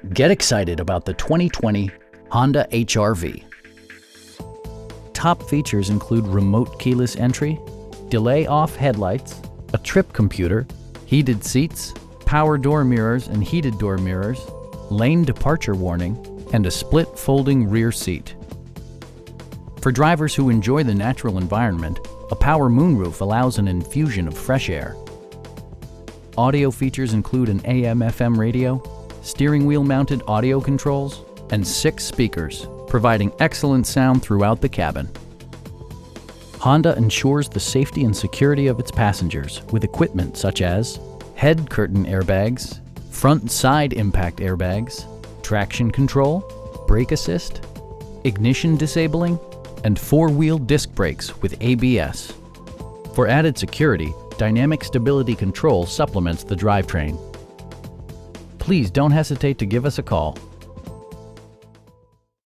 Get excited about the 2020 Honda HR-V. Top features include remote keyless entry, delay-off headlights, a trip computer, heated seats, power door mirrors and heated door mirrors, lane departure warning, and a split folding rear seat. For drivers who enjoy the natural environment, a power moonroof allows an infusion of fresh air. Audio features include an AM/FM radio, steering wheel mounted audio controls, and 6 speakers, providing excellent sound throughout the cabin. Honda ensures the safety and security of its passengers with equipment such as head curtain airbags, front and side impact airbags, traction control, brake assist, ignition disabling, and 4-wheel disc brakes with ABS. For added security, dynamic stability control supplements the drivetrain. Please don't hesitate to give us a call.